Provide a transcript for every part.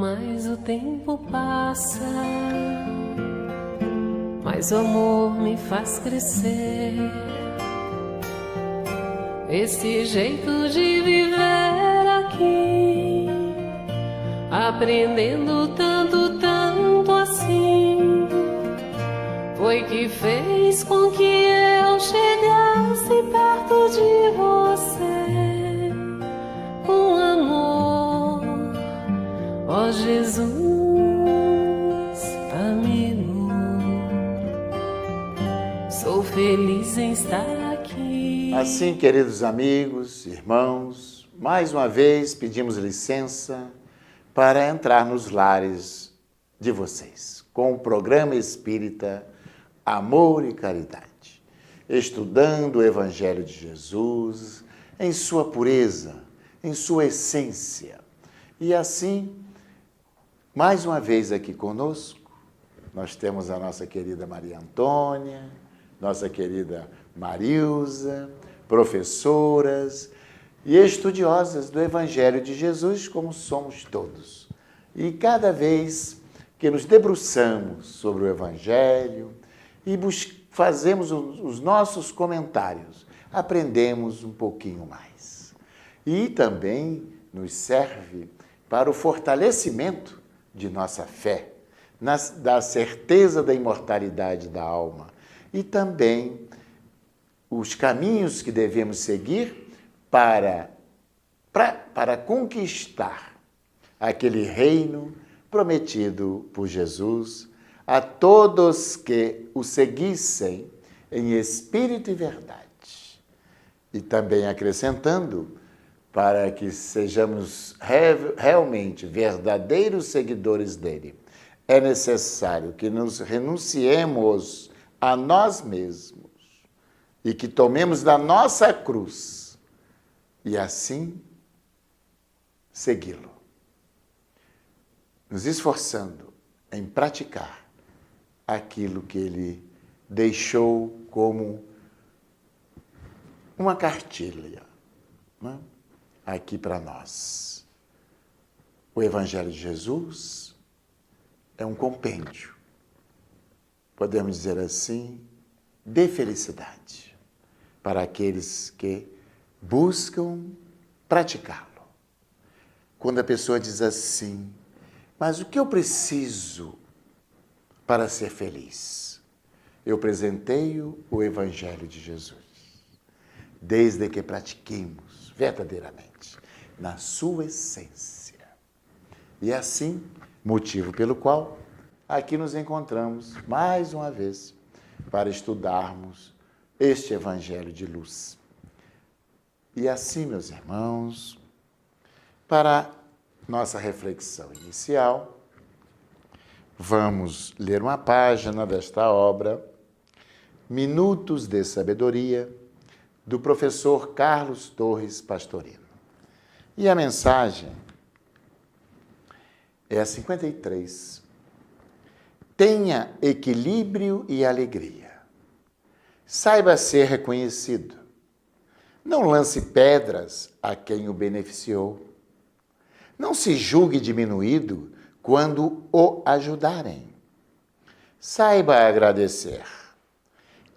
mais o tempo passa, mais o amor me faz crescer. Esse jeito de viver aqui, aprendendo tanto, tanto assim, foi que fez com que eu chegasse perto de você com amor. Ó Jesus, amigo, sou feliz em estar aqui. Assim, queridos amigos, irmãos, mais uma vez pedimos licença para entrar nos lares de vocês com o programa espírita Amor e Caridade, estudando o Evangelho de Jesus em sua pureza, em sua essência. E assim, mais uma vez aqui conosco, nós temos a nossa querida Maria Antônia, nossa querida Marilza, professoras e estudiosas do Evangelho de Jesus, como somos todos. E cada vez que nos debruçamos sobre o Evangelho e fazemos os nossos comentários, aprendemos um pouquinho mais. E também nos serve para o fortalecimento de nossa fé, da certeza da imortalidade da alma e também os caminhos que devemos seguir para conquistar aquele reino prometido por Jesus a todos que o seguissem em espírito e verdade. E também acrescentando, para que sejamos realmente verdadeiros seguidores dele, é necessário que nos renunciemos a nós mesmos e que tomemos da nossa cruz e assim segui-lo, nos esforçando em praticar aquilo que ele deixou como uma cartilha, né, aqui para nós. O Evangelho de Jesus é um compêndio, podemos dizer assim, de felicidade para aqueles que buscam praticá-lo. Quando a pessoa diz assim, mas o que eu preciso para ser feliz? Eu presenteio o Evangelho de Jesus, desde que pratiquemos verdadeiramente, na sua essência. E assim, motivo pelo qual aqui nos encontramos mais uma vez para estudarmos este Evangelho de luz. E assim, meus irmãos, para nossa reflexão inicial, vamos ler uma página desta obra, Minutos de Sabedoria, do professor Carlos Torres Pastorino. E a mensagem é a 53. Tenha equilíbrio e alegria. Saiba ser reconhecido. Não lance pedras a quem o beneficiou. Não se julgue diminuído quando o ajudarem. Saiba agradecer.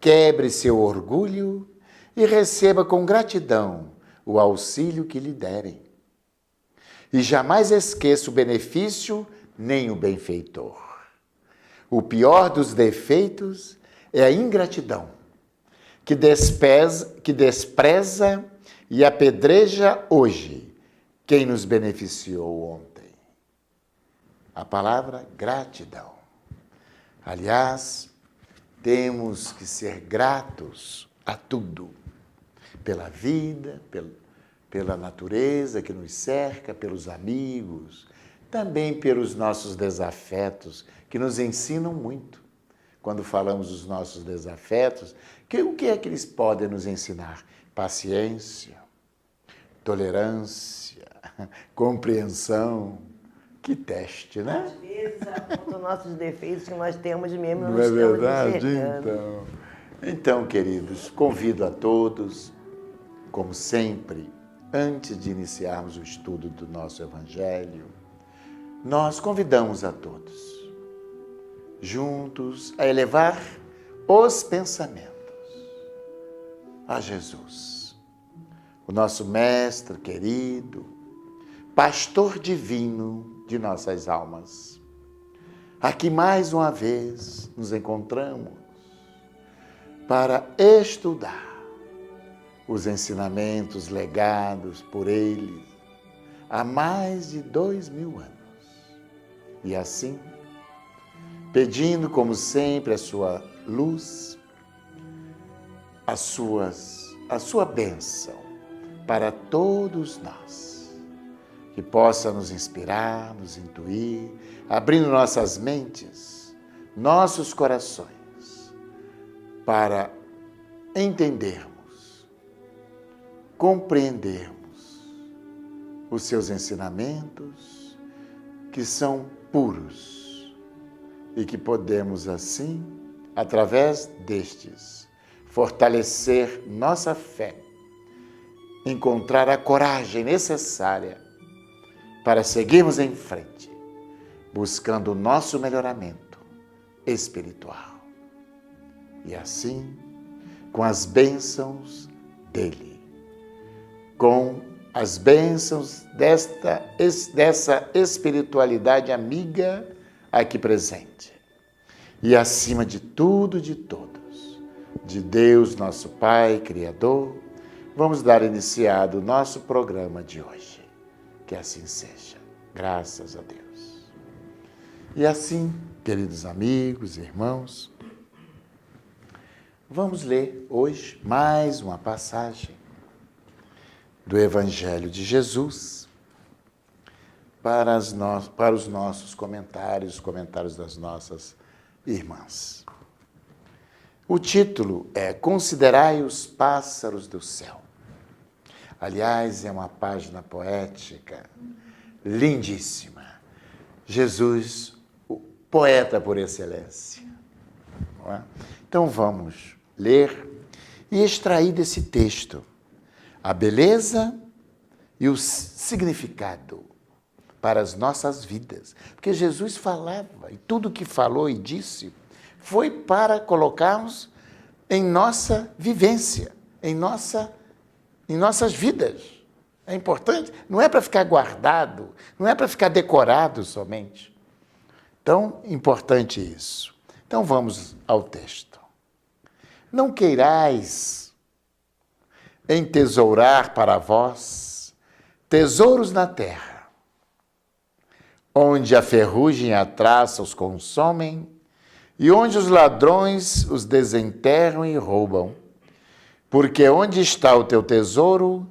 Quebre seu orgulho e receba com gratidão o auxílio que lhe derem. E jamais esqueça o benefício nem o benfeitor. O pior dos defeitos é a ingratidão, que despreza e apedreja hoje quem nos beneficiou ontem. A palavra gratidão. Aliás, temos que ser gratos a tudo, pela vida, pela natureza que nos cerca, pelos amigos, também pelos nossos desafetos, que nos ensinam muito. Quando falamos dos nossos desafetos, o que é que eles podem nos ensinar? Paciência, tolerância, compreensão. Que teste, né? Às vezes apontam nossos defeitos que nós temos mesmo, não é estamos verdade? enxergando. Então, queridos, convido a todos, como sempre, antes de iniciarmos o estudo do nosso Evangelho, nós convidamos a todos, juntos, a elevar os pensamentos a Jesus, o nosso mestre querido, pastor divino de nossas almas. Aqui mais uma vez nos encontramos para estudar os ensinamentos legados por ele há mais de 2000 anos. E assim, pedindo como sempre a sua luz, a sua bênção para todos nós, que possa nos inspirar, nos intuir, abrindo nossas mentes, nossos corações, para entendermos, compreendermos os seus ensinamentos, que são puros e que podemos assim, através destes, fortalecer nossa fé, encontrar a coragem necessária para seguirmos em frente, buscando o nosso melhoramento espiritual. E assim, com as bênçãos dele, com as bênçãos dessa espiritualidade amiga aqui presente. E acima de tudo, de todos, de Deus, nosso Pai, Criador, vamos dar iniciado o nosso programa de hoje. Que assim seja. Graças a Deus. E assim, queridos amigos, irmãos, vamos ler hoje mais uma passagem do Evangelho de Jesus para os nossos comentários, os comentários das nossas irmãs. O título é Considerai os pássaros do céu. Aliás, é uma página poética lindíssima. Jesus, o poeta por excelência. Não é? Então vamos ler e extrair desse texto a beleza e o significado para as nossas vidas. Porque Jesus falava, e tudo que falou e disse foi para colocarmos em nossa vivência, em nossas vidas. É importante, não é para ficar guardado, não é para ficar decorado somente. Então, importante isso. Então, vamos ao texto. Não queirais entesourar para vós tesouros na terra, onde a ferrugem e a traça os consomem, e onde os ladrões os desenterram e roubam. Porque onde está o teu tesouro,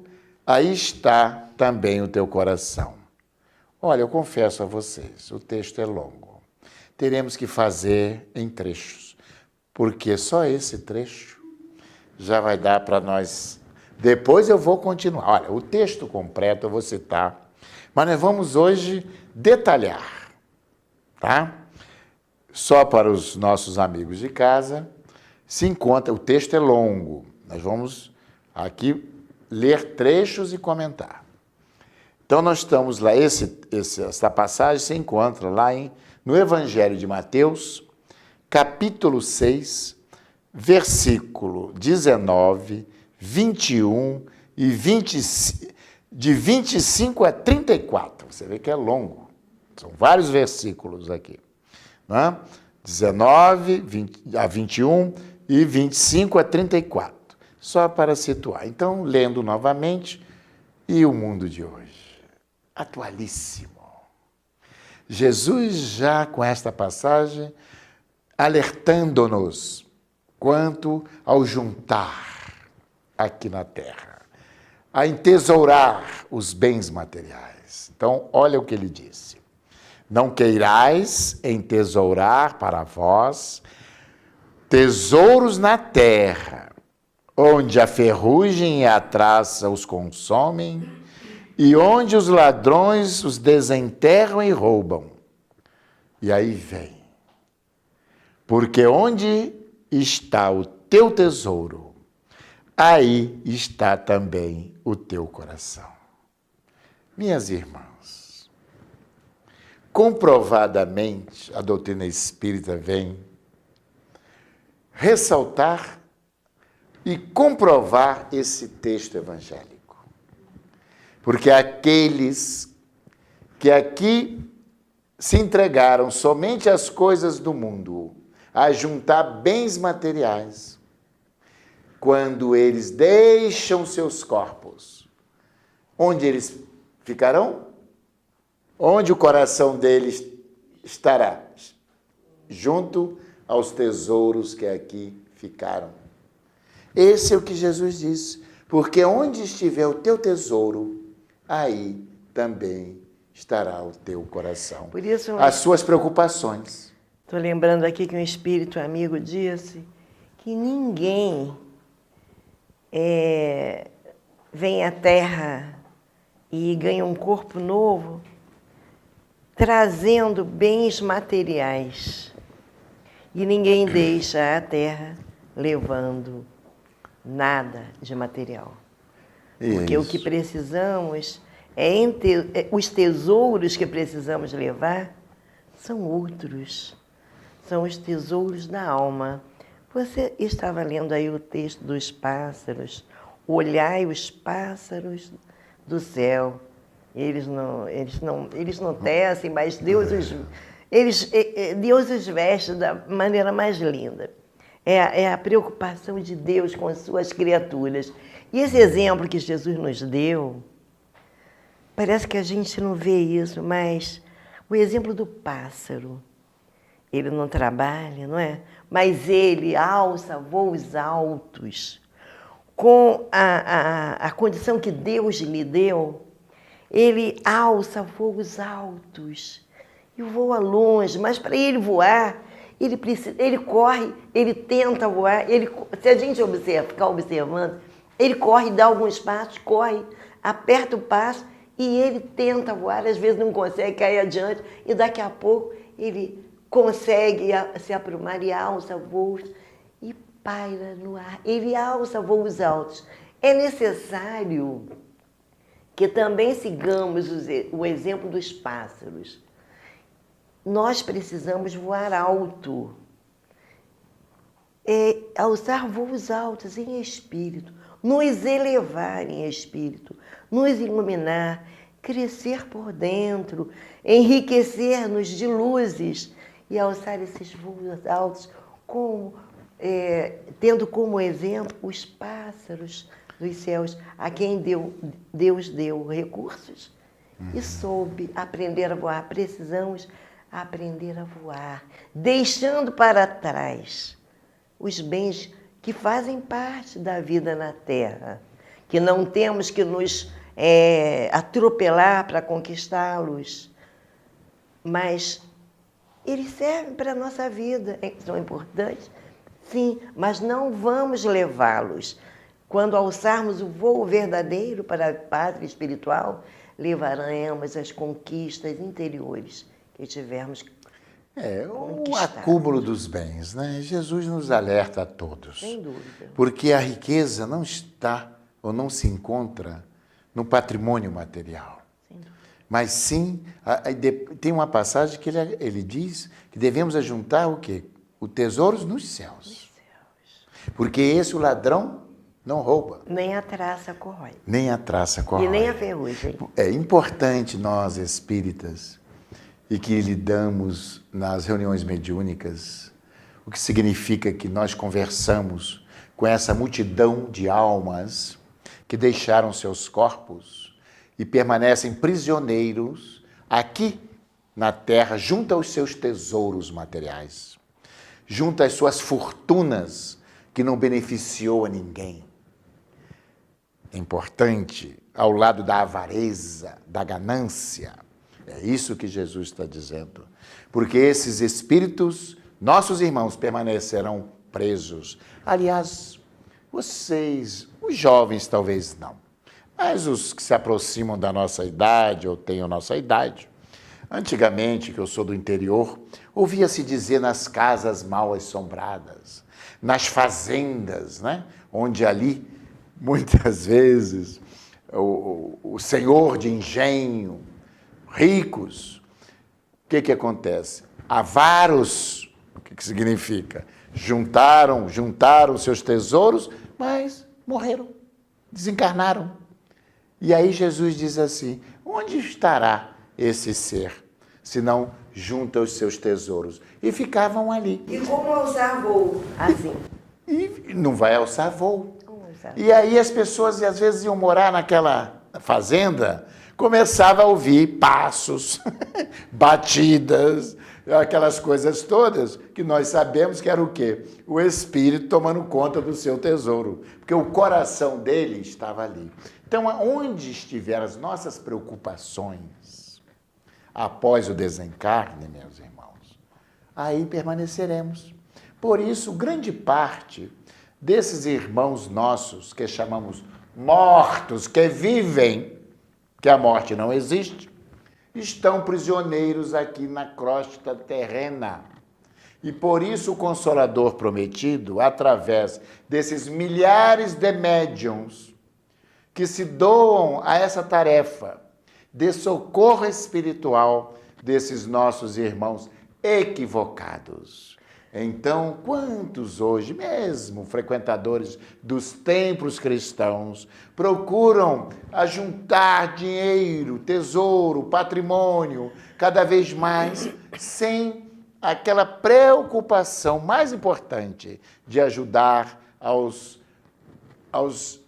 aí está também o teu coração. Olha, eu confesso a vocês, o texto é longo. Teremos que fazer em trechos, porque só esse trecho já vai dar para nós. Depois eu vou continuar. Olha, o texto completo eu vou citar, mas nós vamos hoje detalhar, tá? Só para os nossos amigos de casa, se encontra, o texto é longo, nós vamos aqui ler trechos e comentar. Então, nós estamos lá, essa passagem se encontra lá no Evangelho de Mateus, capítulo 6, versículo 19, 21 e 25, de 25 a 34. Você vê que é longo. São vários versículos aqui. Não é? 19 a 21 e 25 a 34. Só para situar. Então, lendo novamente, e o mundo de hoje? Atualíssimo. Jesus já com esta passagem, alertando-nos quanto ao juntar aqui na terra, a entesourar os bens materiais. Então, olha o que ele disse. Não queirais entesourar para vós tesouros na terra, onde a ferrugem e a traça os consomem, e onde os ladrões os desenterram e roubam. E aí vem. Porque onde está o teu tesouro, aí está também o teu coração. Minhas irmãs, comprovadamente, a doutrina espírita vem ressaltar e comprovar esse texto evangélico. Porque aqueles que aqui se entregaram somente às coisas do mundo, a juntar bens materiais, quando eles deixam seus corpos, onde eles ficarão? Onde o coração deles estará? Junto aos tesouros que aqui ficaram. Esse é o que Jesus disse, porque onde estiver o teu tesouro, aí também estará o teu coração. Por isso, as suas preocupações. Estou lembrando aqui que um espírito amigo disse que ninguém vem à Terra e ganha um corpo novo trazendo bens materiais. E ninguém deixa a Terra levando nada de material. Porque o que precisamos os tesouros que precisamos levar são outros. São os tesouros da alma. Você estava lendo aí o texto dos pássaros. Olhai os pássaros do céu. Eles não tecem, mas Deus os veste da maneira mais linda. É a preocupação de Deus com as suas criaturas. E esse exemplo que Jesus nos deu, parece que a gente não vê isso, mas o exemplo do pássaro, ele não trabalha, não é? Mas ele alça voos altos. Com a condição que Deus lhe deu, ele alça voos altos e voa longe, mas para ele voar, ele corre, ele tenta voar, se a gente ficar observando, ele corre, dá alguns passos, corre, aperta o passo e ele tenta voar, às vezes não consegue, cai adiante e daqui a pouco ele consegue se aprumar e alça voos e paira no ar, ele alça voos altos. É necessário que também sigamos o exemplo dos pássaros. Nós precisamos voar alto, alçar voos altos em espírito, nos elevar em espírito, nos iluminar, crescer por dentro, enriquecer-nos de luzes e alçar esses voos altos, tendo como exemplo os pássaros dos céus, a quem Deus deu recursos e soube aprender a voar. Precisamos aprender a voar, deixando para trás os bens que fazem parte da vida na Terra, que não temos que nos atropelar para conquistá-los, mas eles servem para a nossa vida, são importantes, sim, mas não vamos levá-los. Quando alçarmos o voo verdadeiro para a pátria espiritual, levaremos as conquistas interiores que tivermos o acúmulo dos bens, né? Jesus nos alerta a todos. Sem dúvida. Porque a riqueza não está ou não se encontra no patrimônio material. Sem dúvida. Mas sim, tem uma passagem que ele diz que devemos ajuntar o quê? O tesouro nos céus. Porque esse o ladrão não rouba. Nem a traça corrói. Nem a traça corrói. E nem a ferrugem. É importante nós, espíritas, e que lidamos nas reuniões mediúnicas, o que significa que nós conversamos com essa multidão de almas que deixaram seus corpos e permanecem prisioneiros aqui na Terra, junto aos seus tesouros materiais, junto às suas fortunas que não beneficiou a ninguém. É importante, ao lado da avareza, da ganância. É isso que Jesus está dizendo. Porque esses espíritos, nossos irmãos, permanecerão presos. Aliás, vocês, os jovens talvez não, mas os que se aproximam da nossa idade ou têm a nossa idade. Antigamente, que eu sou do interior, ouvia-se dizer nas casas mal assombradas, nas fazendas, né? Onde ali, muitas vezes, o senhor de engenho, ricos, que acontece? Avaros, o que significa? Juntaram seus tesouros, mas morreram, desencarnaram. E aí Jesus diz assim, onde estará esse ser, se não junta os seus tesouros? E ficavam ali. E como alçar voo assim? E não vai alçar voo. E aí as pessoas, às vezes, iam morar naquela fazenda, começava a ouvir passos, batidas, aquelas coisas todas que nós sabemos que era o quê? O espírito tomando conta do seu tesouro, porque o coração dele estava ali. Então, onde estiver as nossas preocupações após o desencarne, meus irmãos, aí permaneceremos. Por isso, grande parte desses irmãos nossos, que chamamos mortos, que vivem, que a morte não existe, estão prisioneiros aqui na crosta terrena. E por isso o Consolador Prometido, através desses milhares de médiuns que se doam a essa tarefa de socorro espiritual desses nossos irmãos equivocados. Então, quantos hoje, mesmo frequentadores dos templos cristãos, procuram ajuntar dinheiro, tesouro, patrimônio, cada vez mais, sem aquela preocupação mais importante de ajudar aos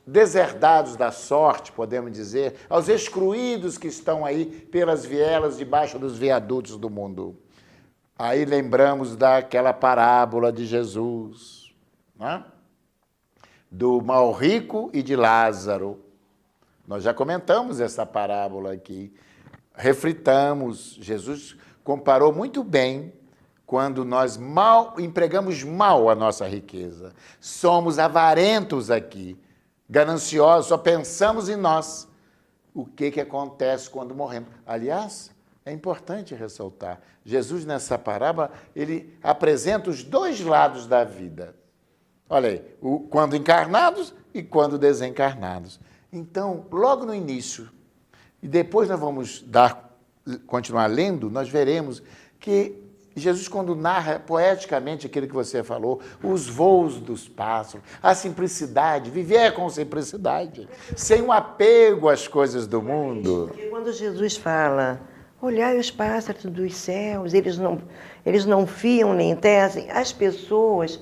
deserdados da sorte, podemos dizer, aos excluídos que estão aí pelas vielas debaixo dos viadutos do mundo. Aí lembramos daquela parábola de Jesus, né? Do mal rico e de Lázaro. Nós já comentamos essa parábola aqui. Refritamos, Jesus comparou muito bem quando nós empregamos mal a nossa riqueza. Somos avarentos aqui, gananciosos, só pensamos em nós. O que acontece quando morremos? Aliás, é importante ressaltar, Jesus nessa parábola, ele apresenta os dois lados da vida. Olha aí, quando encarnados e quando desencarnados. Então, logo no início, e depois nós vamos continuar lendo, nós veremos que Jesus, quando narra poeticamente aquilo que você falou, os voos dos pássaros, a simplicidade, viver com simplicidade, sem um apego às coisas do mundo. Porque quando Jesus fala, olhai os pássaros dos céus, eles não fiam nem tecem, as pessoas,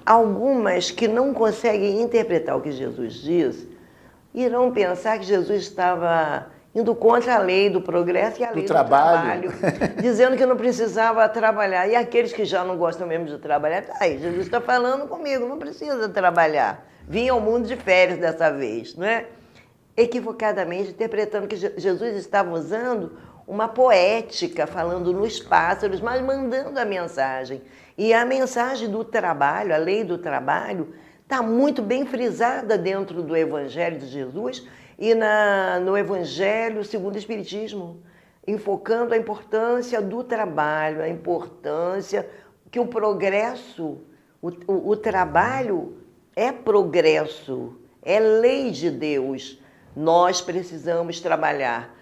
algumas que não conseguem interpretar o que Jesus diz, irão pensar que Jesus estava indo contra a lei do progresso e a lei do trabalho, dizendo que não precisava trabalhar. E aqueles que já não gostam mesmo de trabalhar, aí, Jesus está falando comigo, não precisa trabalhar. Vim ao mundo de férias dessa vez, não é? Equivocadamente interpretando que Jesus estava usando uma poética, falando nos pássaros, mas mandando a mensagem. E a mensagem do trabalho, a lei do trabalho, está muito bem frisada dentro do Evangelho de Jesus e no Evangelho segundo o Espiritismo, enfocando a importância do trabalho, a importância que o progresso, o trabalho é progresso, é lei de Deus. Nós precisamos trabalhar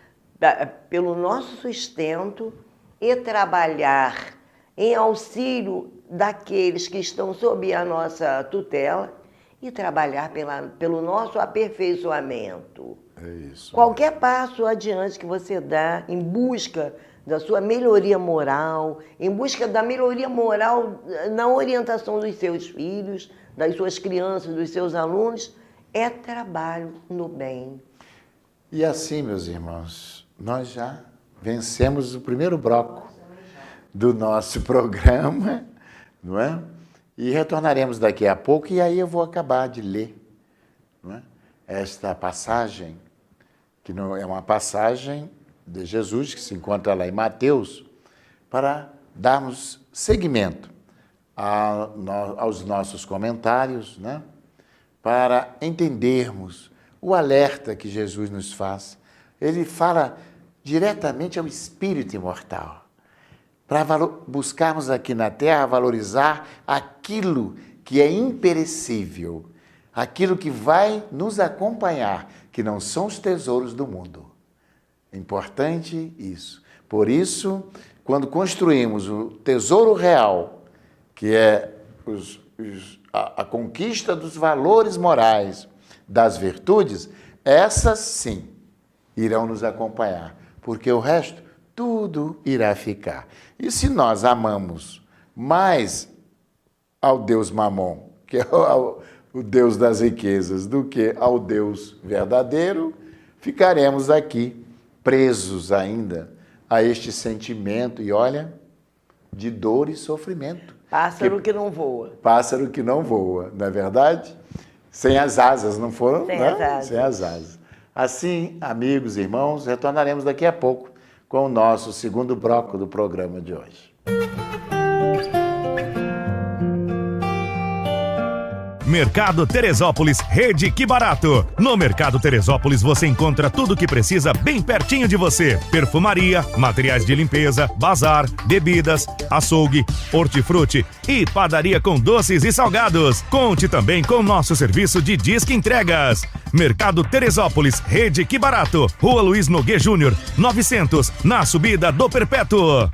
pelo nosso sustento e trabalhar em auxílio daqueles que estão sob a nossa tutela e trabalhar pelo nosso aperfeiçoamento. É isso. Qualquer passo adiante que você dá em busca da sua melhoria moral, em busca da melhoria moral na orientação dos seus filhos, das suas crianças, dos seus alunos, é trabalho no bem. E assim, meus irmãos, nós já vencemos o primeiro bloco do nosso programa, não é? E retornaremos daqui a pouco, e aí eu vou acabar de ler, não é? Esta passagem, que não é uma passagem de Jesus, que se encontra lá em Mateus, para darmos seguimento aos nossos comentários, né? Para entendermos o alerta que Jesus nos faz. Ele fala diretamente ao espírito imortal, para buscarmos aqui na Terra valorizar aquilo que é imperecível, aquilo que vai nos acompanhar, que não são os tesouros do mundo. É importante isso. Por isso, quando construímos o tesouro real, que é a conquista dos valores morais, das virtudes, essas sim irão nos acompanhar, porque o resto, tudo irá ficar. E se nós amamos mais ao Deus Mamon, que é o Deus das riquezas, do que ao Deus verdadeiro, ficaremos aqui presos ainda a este sentimento, e olha, de dor e sofrimento. Pássaro que não voa. Pássaro que não voa, não é verdade? Sem as asas, não foram? Sem Não? as asas. Sem as asas. Assim, amigos e irmãos, retornaremos daqui a pouco com o nosso segundo bloco do programa de hoje. Mercado Teresópolis, Rede Que Barato. No Mercado Teresópolis você encontra tudo o que precisa bem pertinho de você. Perfumaria, materiais de limpeza, bazar, bebidas, açougue, hortifruti e padaria com doces e salgados. Conte também com nosso serviço de disque entregas. Mercado Teresópolis, Rede Que Barato. Rua Luiz Nogueira Júnior, 900, na subida do Perpétuo.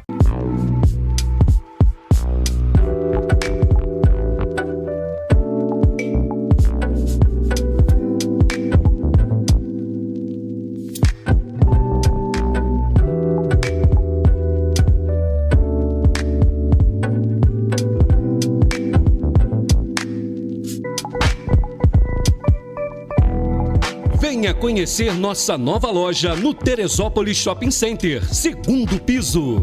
Venha conhecer nossa nova loja no Teresópolis Shopping Center, segundo piso.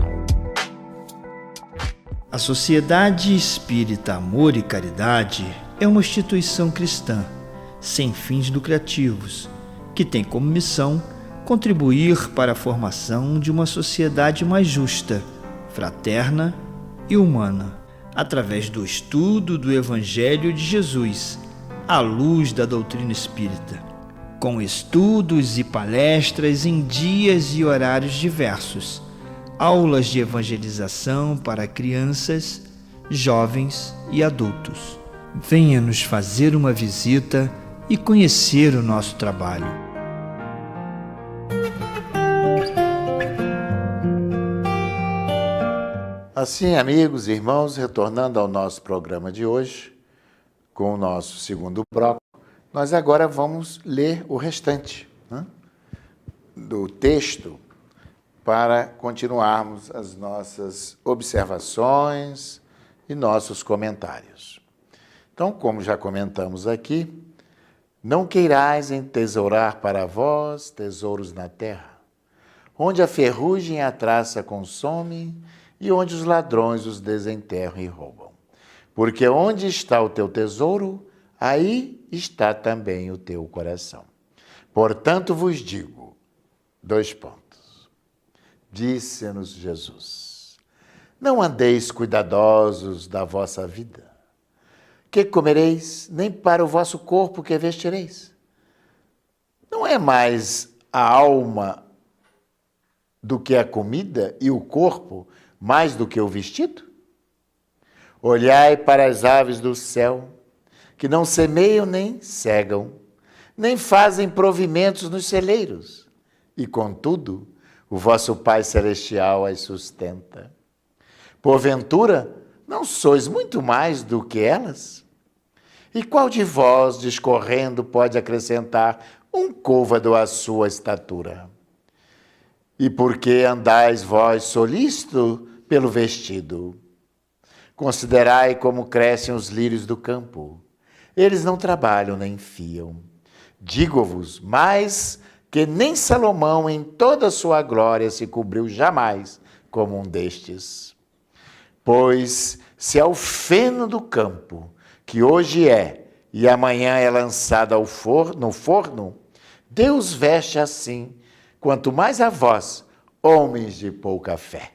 A Sociedade Espírita Amor e Caridade é uma instituição cristã, sem fins lucrativos, que tem como missão contribuir para a formação de uma sociedade mais justa, fraterna e humana, através do estudo do Evangelho de Jesus, à luz da doutrina espírita, com estudos e palestras em dias e horários diversos, aulas de evangelização para crianças, jovens e adultos. Venha nos fazer uma visita e conhecer o nosso trabalho. Assim, amigos e irmãos, retornando ao nosso programa de hoje, com o nosso segundo bloco, nós agora vamos ler o restante, né, do texto para continuarmos as nossas observações e nossos comentários. Então, como já comentamos aqui, não queirais entesourar para vós tesouros na terra, onde a ferrugem e a traça consomem e onde os ladrões os desenterram e roubam. Porque onde está o teu tesouro, aí está também o teu coração. Portanto vos digo, 2 pontos. Disse-nos Jesus: não andeis cuidadosos da vossa vida, que comereis, nem para o vosso corpo que vestireis. Não é mais a alma do que a comida e o corpo mais do que o vestido? Olhai para as aves do céu, que não semeiam nem cegam, nem fazem provimentos nos celeiros, e contudo, o vosso Pai Celestial as sustenta. Porventura, não sois muito mais do que elas? E qual de vós, discorrendo, pode acrescentar um côvado à sua estatura? E por que andais vós solícito pelo vestido? Considerai como crescem os lírios do campo. Eles não trabalham nem fiam. Digo-vos, mais que nem Salomão em toda a sua glória se cobriu jamais como um destes. Pois se ao feno do campo, que hoje é e amanhã é lançado no forno, Deus veste assim, quanto mais a vós, homens de pouca fé.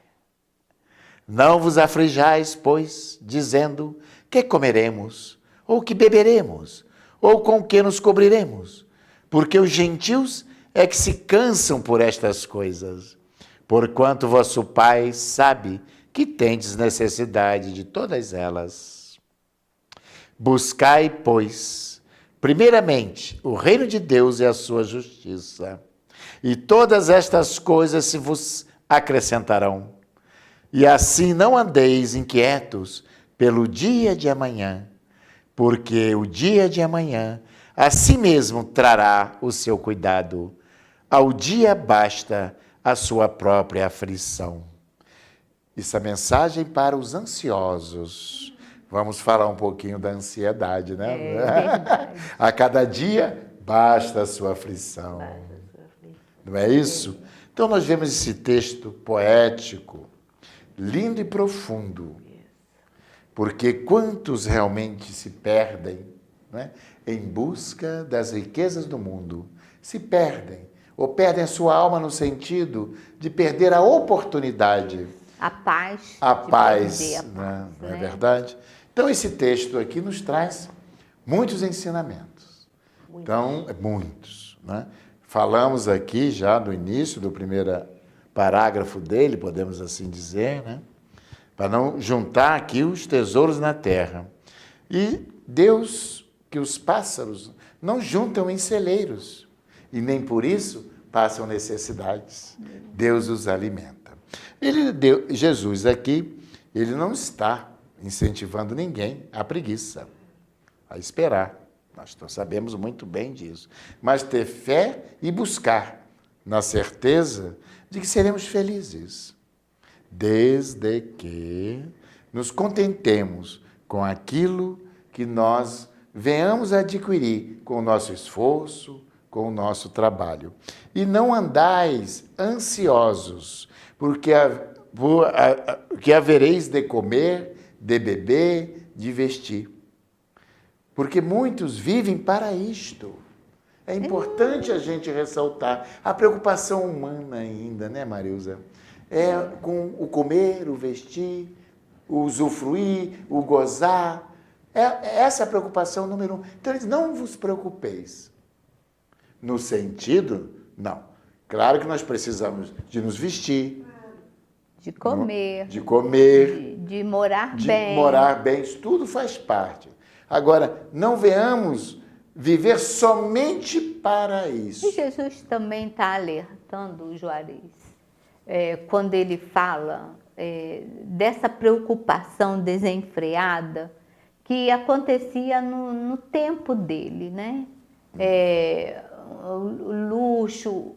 Não vos aflijais, pois, dizendo, que comeremos, ou que beberemos, ou com que nos cobriremos? Porque os gentios é que se cansam por estas coisas, porquanto vosso Pai sabe que tendes necessidade de todas elas. Buscai, pois, primeiramente, o reino de Deus e a sua justiça, e todas estas coisas se vos acrescentarão. E assim não andeis inquietos pelo dia de amanhã, porque o dia de amanhã a si mesmo trará o seu cuidado. Ao dia basta a sua própria aflição. Essa mensagem para os ansiosos. Vamos falar um pouquinho da ansiedade, né? A cada dia basta a sua aflição. Não é isso? Então nós vemos esse texto poético, lindo e profundo. Porque quantos realmente se perdem, né, em busca das riquezas do mundo? Se perdem, ou perdem a sua alma no sentido de perder a oportunidade. A paz. A paz, perder a né? paz, Não é né? verdade? Então esse texto aqui nos traz muitos ensinamentos. Então, muitos, né? Falamos aqui já no início do primeiro parágrafo dele, podemos assim dizer, né? Para não juntar aqui os tesouros na terra. E Deus, que os pássaros não juntam em celeiros, e nem por isso passam necessidades. Deus os alimenta. Jesus aqui, ele não está incentivando ninguém à preguiça, a esperar. Nós sabemos muito bem disso. Mas ter fé e buscar, na certeza de que seremos felizes, desde que nos contentemos com aquilo que nós venhamos a adquirir com o nosso esforço, com o nosso trabalho. E não andais ansiosos, porque havereis de comer, de beber, de vestir. Porque muitos vivem para isto. É importante a gente ressaltar a preocupação humana ainda, né, Marilza? É com o comer, o vestir, o usufruir, o gozar. Essa é a preocupação número 1. Então, ele diz, não vos preocupeis. No sentido, não. Claro que nós precisamos de nos vestir. De comer. De comer. De morar bem. De morar bem. Isso tudo faz parte. Agora, não venhamos viver somente para isso. E Jesus também está alertando o Juarez, quando ele fala dessa preocupação desenfreada que acontecia no tempo dele, né? O luxo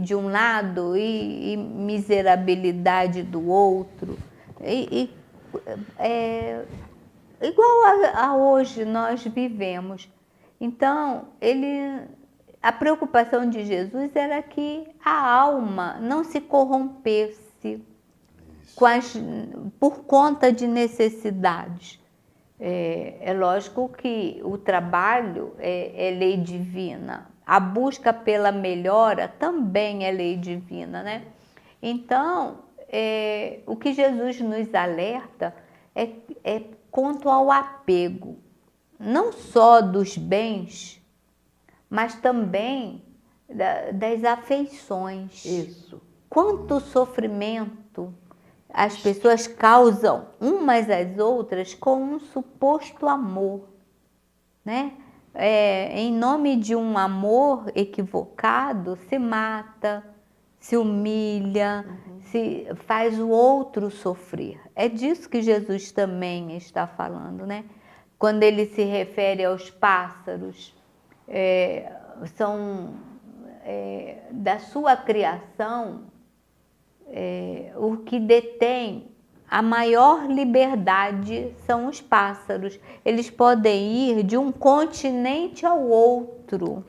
de um lado e miserabilidade do outro. Igual a hoje nós vivemos. Então, a preocupação de Jesus era que a alma não se corrompesse por conta de necessidades. É lógico que o trabalho é lei divina. A busca pela melhora também é lei divina, né? Então, o que Jesus nos alerta é quanto ao apego, não só dos bens, mas também das afeições. Isso. Quanto sofrimento as pessoas causam umas às outras com um suposto amor, né? Em nome de um amor equivocado, se mata, se humilha, se faz o outro sofrer. É disso que Jesus também está falando, né? Quando ele se refere aos pássaros, são da sua criação, o que detém a maior liberdade são os pássaros. Eles podem ir de um continente ao outro,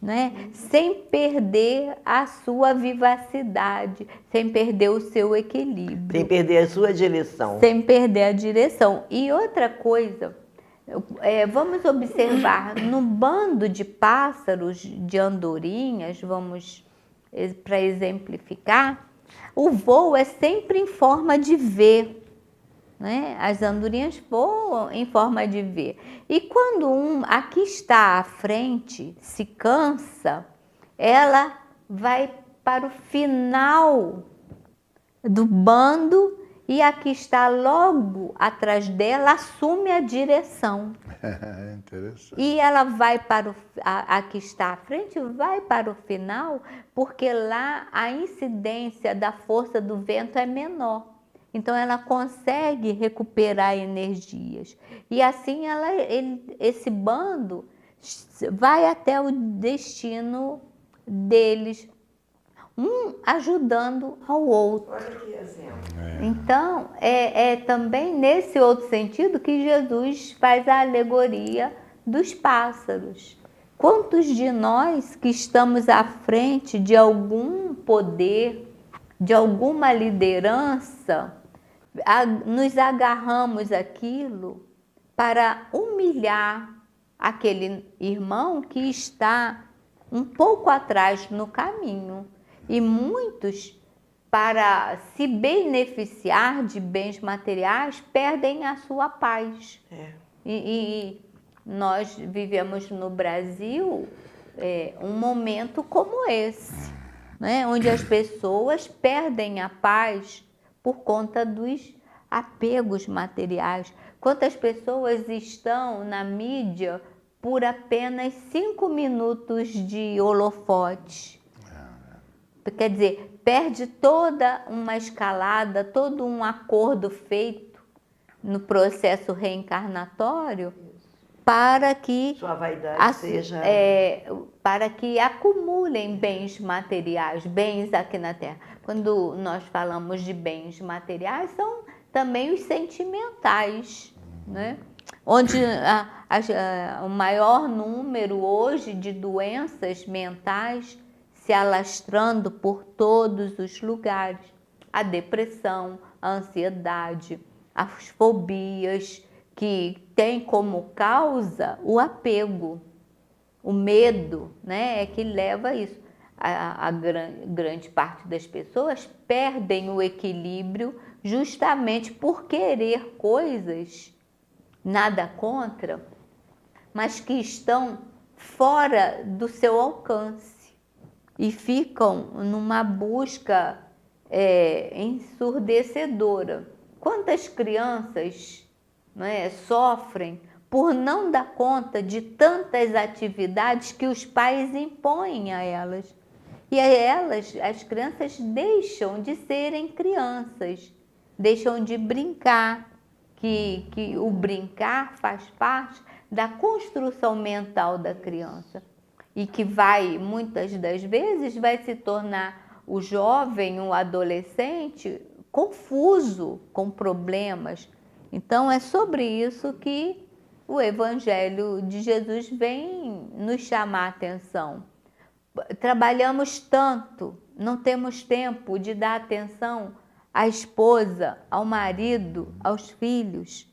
né? Sem perder a sua vivacidade, sem perder o seu equilíbrio. Sem perder a sua direção. Sem perder a direção. E outra coisa, vamos observar, no bando de pássaros, de andorinhas, vamos para exemplificar, o voo é sempre em forma de V, né? As andorinhas voam em forma de V. E quando a que está à frente se cansa, ela vai para o final do bando e a que está logo atrás dela assume a direção. Interessante. E ela vai para a que está à frente vai para o final, porque lá a incidência da força do vento é menor. Então ela consegue recuperar energias. E assim esse bando vai até o destino deles, um ajudando ao outro. Olha que exemplo. Então, é também nesse outro sentido que Jesus faz a alegoria dos pássaros. Quantos de nós que estamos à frente de algum poder, de alguma liderança, nos agarramos àquilo para humilhar aquele irmão que está um pouco atrás no caminho? E muitos, para se beneficiar de bens materiais, perdem a sua paz. E nós vivemos no Brasil um momento como esse, né? Onde as pessoas perdem a paz por conta dos apegos materiais. Quantas pessoas estão na mídia por apenas 5 minutos de holofote? Quer dizer, perde toda uma escalada, todo um acordo feito no processo reencarnatório para que Sua vaidade seja... para que acumulem bens materiais, bens aqui na Terra. Quando nós falamos de bens materiais, são também os sentimentais, né? Onde o maior número hoje de doenças mentais se alastrando por todos os lugares. A depressão, a ansiedade, as fobias, que tem como causa o apego, o medo, né? É que leva a isso. Grande parte das pessoas perdem o equilíbrio justamente por querer coisas, nada contra, mas que estão fora do seu alcance. E ficam numa busca ensurdecedora. Quantas crianças, né, sofrem por não dar conta de tantas atividades que os pais impõem a elas? E as crianças deixam de serem crianças, deixam de brincar, que o brincar faz parte da construção mental da criança. E que muitas das vezes, vai se tornar o jovem, o adolescente, confuso, com problemas. Então, é sobre isso que o Evangelho de Jesus vem nos chamar a atenção. Trabalhamos tanto, não temos tempo de dar atenção à esposa, ao marido, aos filhos,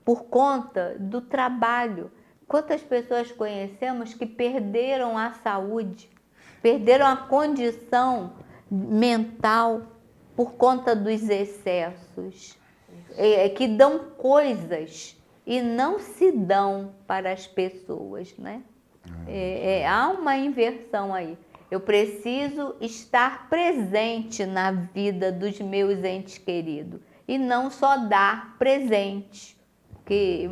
por conta do trabalho. Quantas pessoas conhecemos que perderam a saúde, perderam a condição mental por conta dos excessos, que dão coisas e não se dão para as pessoas, né? Há uma inversão aí. Eu preciso estar presente na vida dos meus entes queridos e não só dar presente. Porque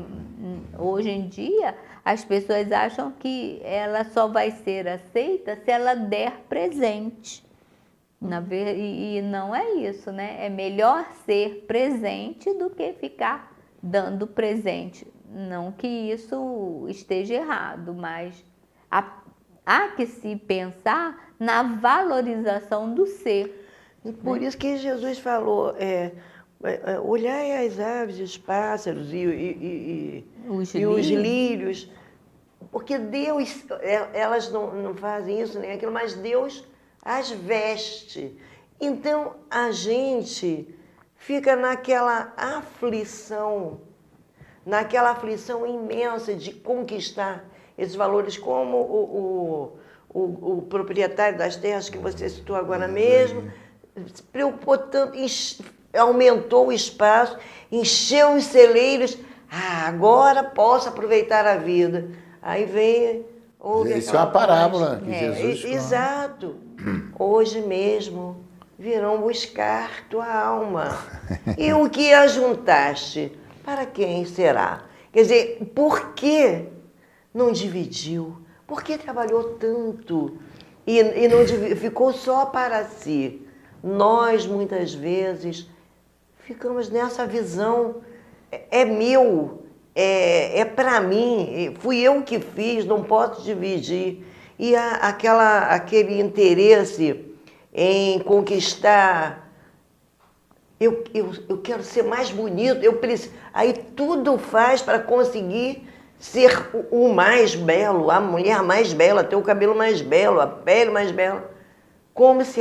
hoje em dia as pessoas acham que ela só vai ser aceita se ela der presente. E não é isso, né? É melhor ser presente do que ficar dando presente. Não que isso esteja errado, mas há que se pensar na valorização do ser. E por isso que Jesus falou, olhai as aves, os pássaros e os lírios, porque Deus, elas não fazem isso nem aquilo, mas Deus as veste. Então a gente fica naquela aflição imensa de conquistar esses valores, como o proprietário das terras que você citou agora mesmo, se preocupou tanto, aumentou o espaço, encheu os celeiros, agora posso aproveitar a vida. Aí vem... Isso é uma parábola que Jesus... Exato. Hoje mesmo, virão buscar tua alma. E o que ajuntaste, para quem será? Quer dizer, por que não dividiu? Por que trabalhou tanto e não ficou só para si? Nós, muitas vezes, ficamos nessa visão, é meu, é para mim, fui eu que fiz, não posso dividir. E aquele interesse em conquistar, eu quero ser mais bonito, eu preciso. Aí tudo faz para conseguir ser o mais belo, a mulher mais bela, ter o cabelo mais belo, a pele mais bela. Como se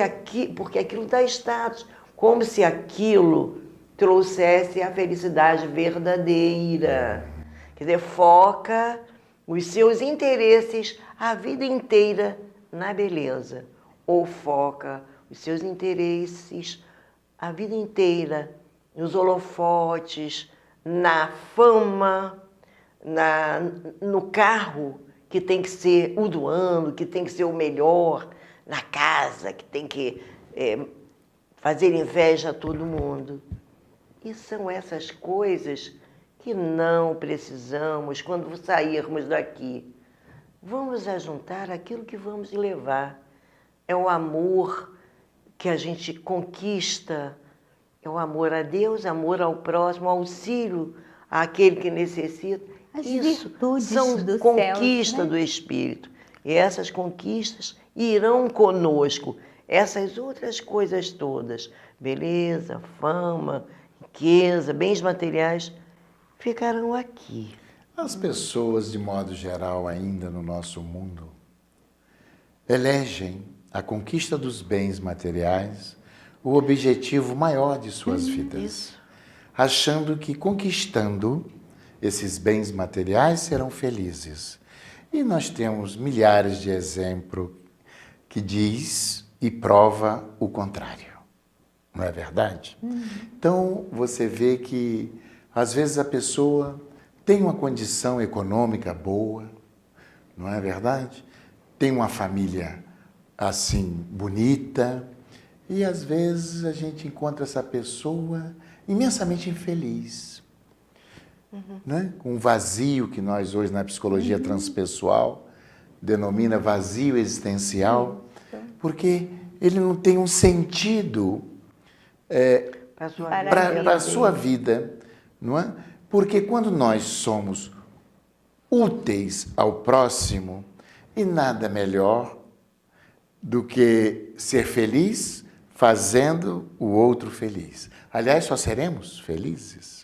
porque aquilo dá status, como se aquilo trouxesse a felicidade verdadeira. Quer dizer, foca os seus interesses a vida inteira na beleza. Ou foca os seus interesses a vida inteira nos holofotes, na fama, no carro que tem que ser o do ano, que tem que ser o melhor, na casa que tem que fazer inveja a todo mundo. E são essas coisas que não precisamos quando sairmos daqui. Vamos ajuntar aquilo que vamos levar. É o amor que a gente conquista, é o amor a Deus, amor ao próximo, auxílio àquele que necessita. As Isso virtudes são do conquistas céu, né? do Espírito. E essas conquistas irão conosco. Essas outras coisas todas, beleza, fama, riqueza, bens materiais, ficarão aqui. As pessoas, de modo geral, ainda no nosso mundo, elegem a conquista dos bens materiais o objetivo maior de suas vidas, Isso. achando que conquistando esses bens materiais serão felizes. E nós temos milhares de exemplos que diz e prova o contrário. Não é verdade? Então, você vê que, às vezes, a pessoa tem uma condição econômica boa, não é verdade? Tem uma família, assim, bonita, e, às vezes, a gente encontra essa pessoa imensamente infeliz, né? Com um vazio que nós, hoje, na psicologia transpessoal, denomina vazio existencial, porque ele não tem um sentido para a sua vida, não é? Porque quando nós somos úteis ao próximo, e nada melhor do que ser feliz fazendo o outro feliz. Aliás, só seremos felizes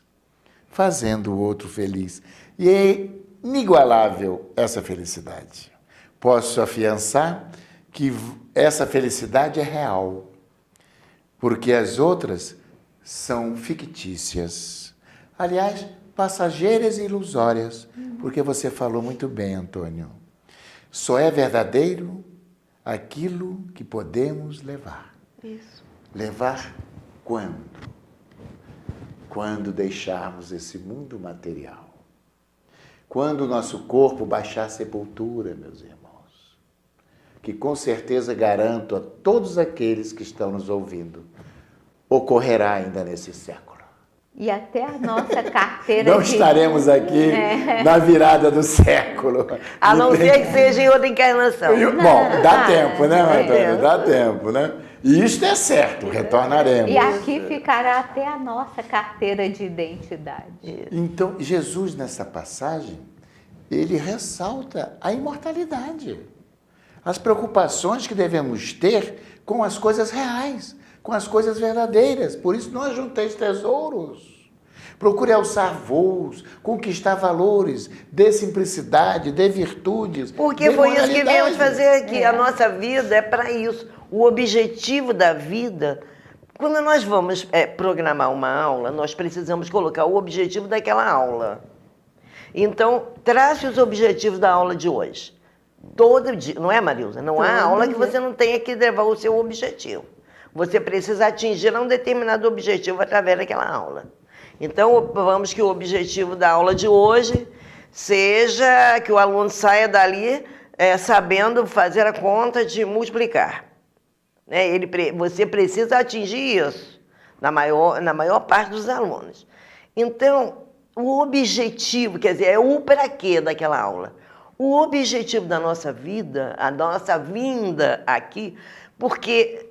fazendo o outro feliz. E é inigualável essa felicidade. Posso afiançar que essa felicidade é real, porque as outras são fictícias. Aliás, passageiras e ilusórias, porque você falou muito bem, Antônio. Só é verdadeiro aquilo que podemos levar. Isso. Levar quando? Quando deixarmos esse mundo material. Quando o nosso corpo baixar a sepultura, meus irmãos. Que com certeza garanto a todos aqueles que estão nos ouvindo, ocorrerá ainda nesse século. E até a nossa carteira Não estaremos aqui na virada do século. A não ser que seja em outra encarnação. Bom, dá tempo, né, Antônio? Dá tempo, né? E isto é certo, retornaremos. E aqui ficará até a nossa carteira de identidade. Então, Jesus, nessa passagem, ele ressalta a imortalidade. As preocupações que devemos ter com as coisas reais, com as coisas verdadeiras. Por isso, não ajunteis tesouros. Procure alçar voos, conquistar valores, de simplicidade, de virtudes. Porque foi isso que viemos fazer aqui. A nossa vida é para isso. O objetivo da vida, quando nós vamos programar uma aula, nós precisamos colocar o objetivo daquela aula. Então, trace os objetivos da aula de hoje. Todo dia, não é, Marilza? Não há aula que você não tenha que levar o seu objetivo. Você precisa atingir um determinado objetivo através daquela aula. Então, vamos que o objetivo da aula de hoje seja que o aluno saia dali sabendo fazer a conta de multiplicar. né? Você precisa atingir isso na maior parte dos alunos. Então, o objetivo, quer dizer, é o para quê daquela aula. O objetivo da nossa vida, a nossa vinda aqui, porque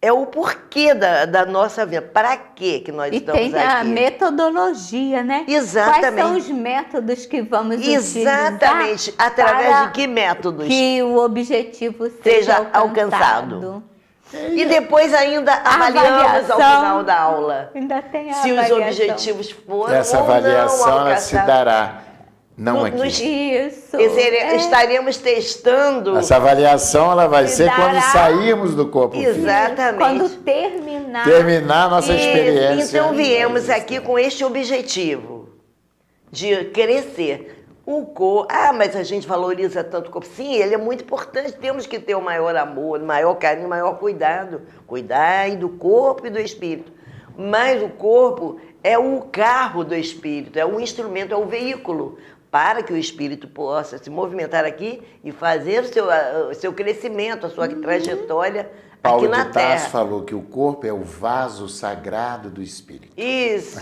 é o porquê da nossa vida. Para quê que nós estamos aqui? E tem a metodologia, né? Exatamente. Quais são os métodos que vamos Exatamente. utilizar? Através de que métodos? Que o objetivo seja alcançado. E depois ainda avaliamos ao final da aula. Ainda tem a se avaliação. Os objetivos foram essa ou avaliação não ela se dará. Não aqui. Isso. Estaremos testando. Essa avaliação ela vai ser quando sairmos do corpo físico. Exatamente. Quando terminar a nossa experiência. Então viemos aqui com este objetivo de crescer. O corpo, mas a gente valoriza tanto o corpo. Sim, ele é muito importante. Temos que ter o maior amor, o maior carinho, o maior cuidado. Cuidar do corpo e do espírito. Mas o corpo é o carro do espírito, é o instrumento, é o veículo para que o espírito possa se movimentar aqui e fazer o seu crescimento, a sua trajetória aqui na Terra. Paulo de Tarso falou que o corpo é o vaso sagrado do espírito. Isso.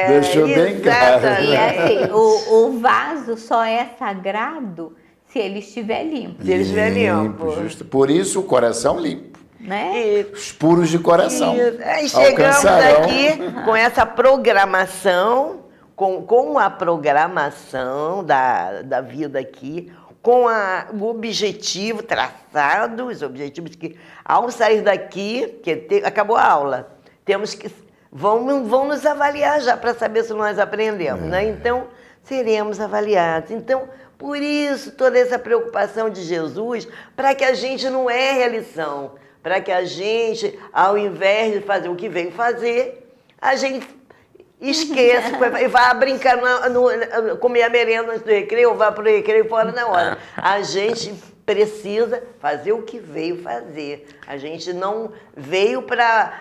Deixou bem claro. E assim, o vaso só é sagrado se ele estiver limpo. Se ele estiver limpo. Justo. Por isso o coração limpo. Né? Os puros de coração. Chegamos aqui com essa programação, com a programação da vida aqui, com o objetivo traçado, os objetivos que, ao sair daqui, acabou a aula, temos que vão nos avaliar já para saber se nós aprendemos, né? Então, seremos avaliados. Então, por isso, toda essa preocupação de Jesus, para que a gente não erre a lição, para que a gente, ao invés de fazer o que veio fazer, a gente esqueça e vá brincar, comer a merenda antes do recreio, ou vá para o recreio fora na hora. A gente precisa fazer o que veio fazer. A gente não veio para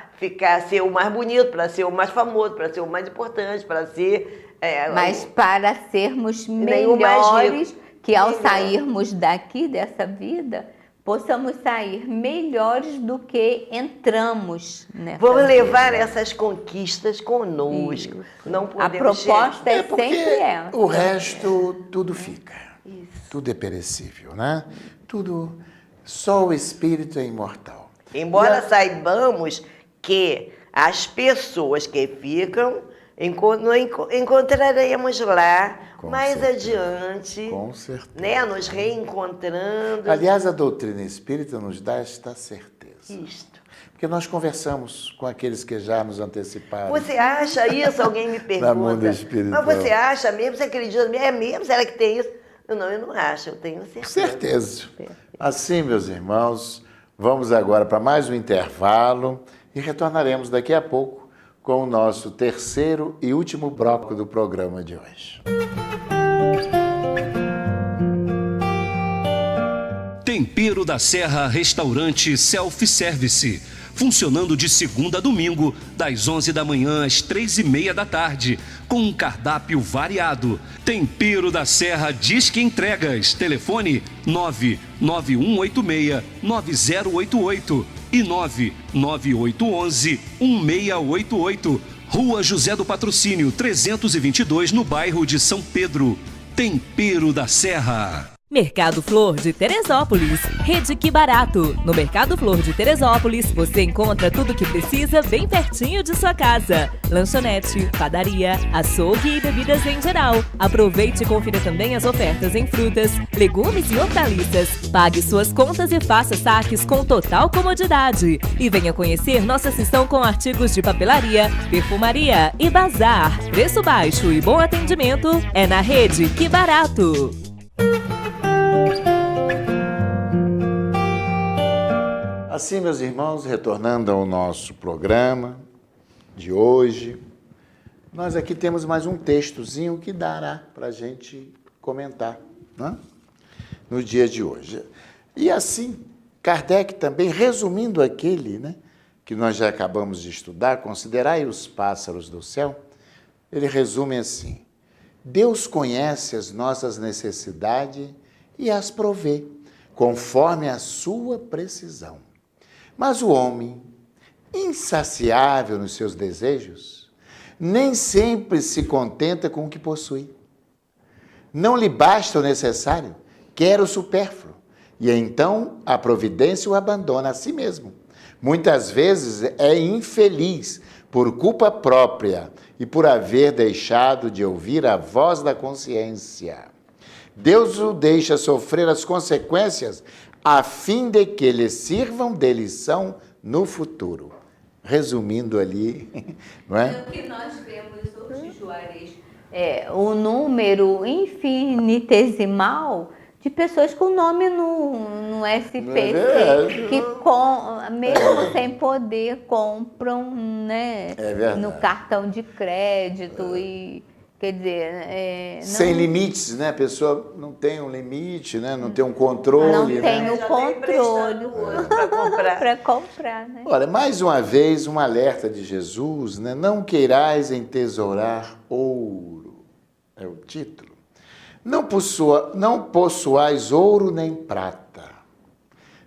ser o mais bonito, para ser o mais famoso, para ser o mais importante, para ser... mas para sermos melhores, que ao sairmos daqui, dessa vida, possamos sair melhores do que entramos nessa Vamos levar vida. Essas conquistas conosco. Não podemos. A proposta é sempre essa. O resto, tudo fica. Isso. Tudo é perecível, né? Tudo, só o espírito é imortal. Embora saibamos que as pessoas que ficam, encontraremos lá mais adiante, com certeza, né? Nos reencontrando. Aliás, a doutrina espírita nos dá esta certeza. Isto. Porque nós conversamos com aqueles que já nos anteciparam. Você acha isso? Alguém me pergunta. Mundo espiritual. Mas você acha mesmo? Você acredita mesmo? É mesmo? Será que tem isso? Eu não acho, eu tenho certeza. Certeza. Assim, meus irmãos, vamos agora para mais um intervalo e retornaremos daqui a pouco com o nosso terceiro e último bloco do programa de hoje. Tempero da Serra Restaurante Self-Service, funcionando de segunda a domingo, das 11 da manhã às 3:30 da tarde, com um cardápio variado. Tempero da Serra Disque Entregas, telefone 99186-9088 e 99811-1688. Rua José do Patrocínio, 322, no bairro de São Pedro. Tempero da Serra. Mercado Flor de Teresópolis, Rede Que Barato. No Mercado Flor de Teresópolis, você encontra tudo o que precisa bem pertinho de sua casa. Lanchonete, padaria, açougue e bebidas em geral. Aproveite e confira também as ofertas em frutas, legumes e hortaliças. Pague suas contas e faça saques com total comodidade. E venha conhecer nossa seção com artigos de papelaria, perfumaria e bazar. Preço baixo e bom atendimento é na Rede Que Barato. Assim, meus irmãos, retornando ao nosso programa de hoje, nós aqui temos mais um textozinho que dará para a gente comentar, né? No dia de hoje. E assim, Kardec também, resumindo aquele, né, que nós já acabamos de estudar, considerai os pássaros do céu, ele resume assim: Deus conhece as nossas necessidades e as provê, conforme a sua precisão. Mas o homem, insaciável nos seus desejos, nem sempre se contenta com o que possui. Não lhe basta o necessário, quer o supérfluo, e então a providência o abandona a si mesmo. Muitas vezes é infeliz por culpa própria e por haver deixado de ouvir a voz da consciência. Deus o deixa sofrer as consequências a fim de que lhe sirvam de lição no futuro. Resumindo ali, não é? O que nós vemos hoje, Juarez, é o número infinitesimal de pessoas com nome no SPC, que mesmo sem poder compram, né, no cartão de crédito e... Quer dizer, sem limites, né? A pessoa não tem um limite, né? Não tem um controle. Não tem né? o controle para comprar. Né? Olha, mais uma vez, um alerta de Jesus, né? Não queirais entesourar ouro, é o título. Não possuais ouro nem prata,